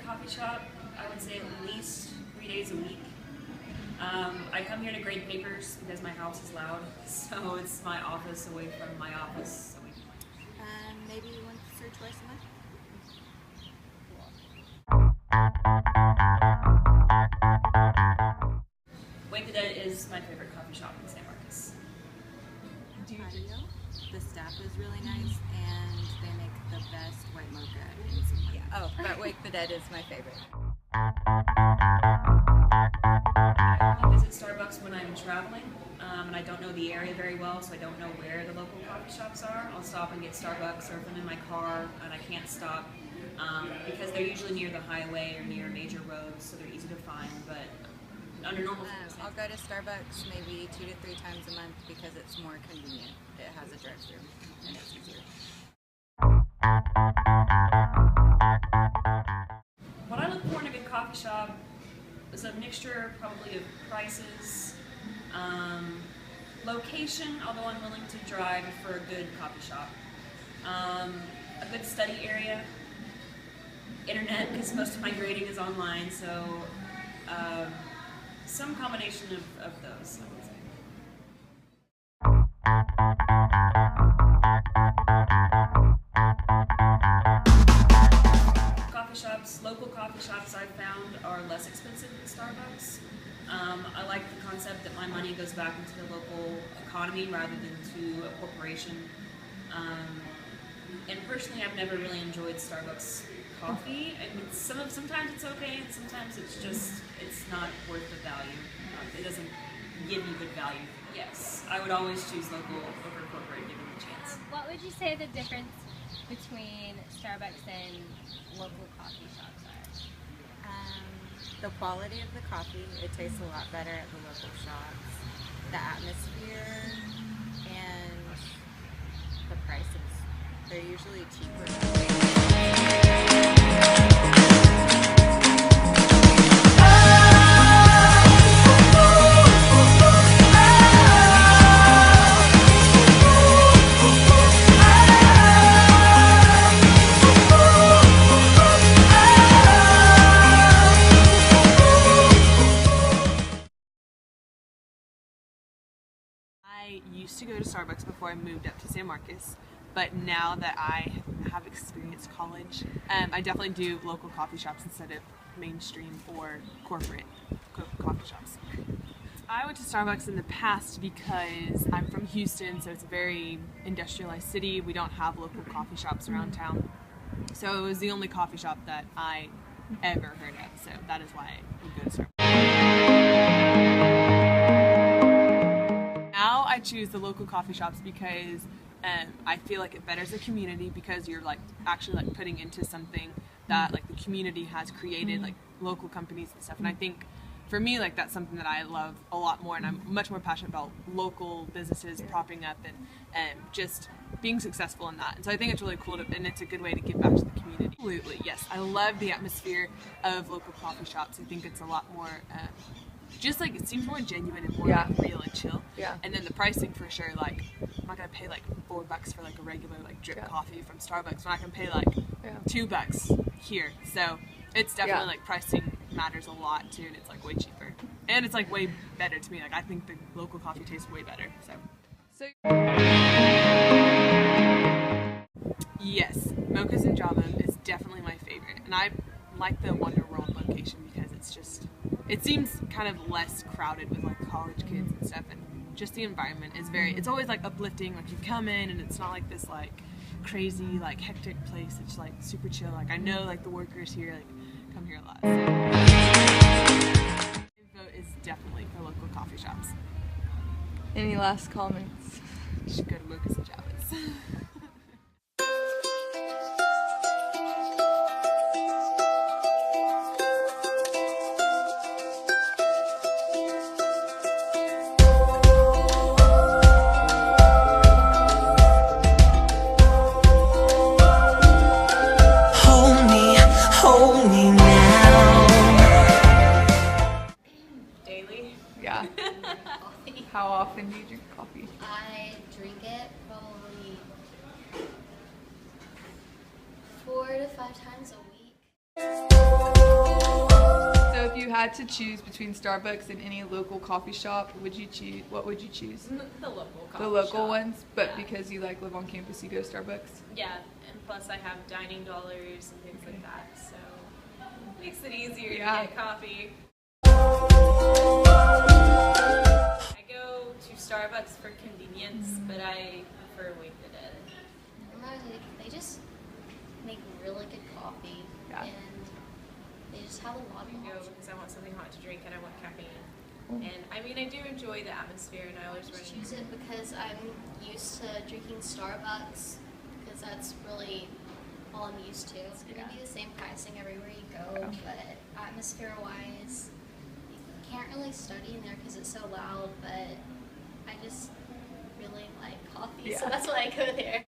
coffee shop, I would say at least 3 days a week. I come here to grade papers because my house is loud, so it's my office away from my office. So maybe once or twice a month. Wake the Dead is my favorite coffee shop in San Marcos. Patio. The staff is really nice, and they make the best white mocha in San Marcos. Yeah. Oh, but Wake the Dead is my favorite. I visit Starbucks when I'm traveling, and I don't know the area very well, so I don't know where the local coffee shops are. I'll stop and get Starbucks, or if I'm in my car and I can't stop, because they're usually near the highway or near major roads, so they're easy to find. But under normal circumstances, I'll go to Starbucks maybe 2 to 3 times a month because it's more convenient. It has a drive-thru and it's easier. what I look for in a good coffee shop is a mixture probably of prices, location, although I'm willing to drive for a good coffee shop, a good study area, internet, because most of my grading is online, so some combination of those, I would say. Coffee shops, local coffee shops I've found are less expensive than Starbucks. I like the concept that my money goes back into the local economy rather than to a corporation. And personally, I've never really enjoyed Starbucks coffee. I mean, sometimes it's okay, and sometimes it's not worth the value. It doesn't give you good value. Yes, I would always choose local over corporate given the chance. What would you say the difference between Starbucks and local coffee shops are? The quality of the coffee, it tastes a lot better at the local shops. The atmosphere and the prices, they're usually cheaper. I used to go to Starbucks before I moved up to San Marcos, but now that I have experienced college, I definitely do local coffee shops instead of mainstream or corporate coffee shops. I went to Starbucks in the past because I'm from Houston, so it's a very industrialized city. We don't have local coffee shops around town, so it was the only coffee shop that I ever heard of, so that is why I would go to Starbucks. Now I choose the local coffee shops because I feel like it betters the community because you're like actually like putting into something that like the community has created, like local companies and stuff. And I think for me, like that's something that I love a lot more, and I'm much more passionate about local businesses propping up and just being successful in that. And so I think it's really cool and it's a good way to give back to the community. Absolutely, yes. I love the atmosphere of local coffee shops. I think it's a lot more just like it seems more genuine and more like real and chill. Yeah. And then the pricing for sure, like I'm not gonna pay like $4 for like a regular like drip coffee from Starbucks when I can pay like $2 here. So it's definitely like pricing matters a lot too, and it's like way cheaper. And it's like way better to me. Like I think the local coffee tastes way better. So yes, Mochas and Java is definitely my favorite. And I like the Wonder World location because it's just it seems kind of less crowded with like college kids and stuff, and just the environment is it's always like uplifting. Like you come in and it's not like this like crazy like hectic place. It's like super chill. Like I know like the workers here like come here a lot. So my vote is definitely for local coffee shops. Any last comments? You should go to Mochas and Javas. Hold me now. Daily? Yeah. How often do you drink coffee? I drink it probably 4 to 5 times a week. you had to choose between Starbucks and any local coffee shop, would you choose? What would you choose? The local coffee The local shop. ones, but Yeah. because you like live on campus, you go to Starbucks. Yeah, and plus I have dining dollars and things like that, so it makes it easier Yeah. to get coffee. I go to Starbucks for convenience, but I prefer Winged Inn. They just make really good coffee, Yeah. and they just have a lot of I go options. because I want something hot to drink and I want caffeine. And I mean, I do enjoy the atmosphere, and I always run. Choose it because I'm used to drinking Starbucks, because that's really all I'm used to. It's gonna be the same pricing everywhere you go, but atmosphere-wise, you can't really study in there because it's so loud. But I just really like coffee, so Yeah. that's why I go there.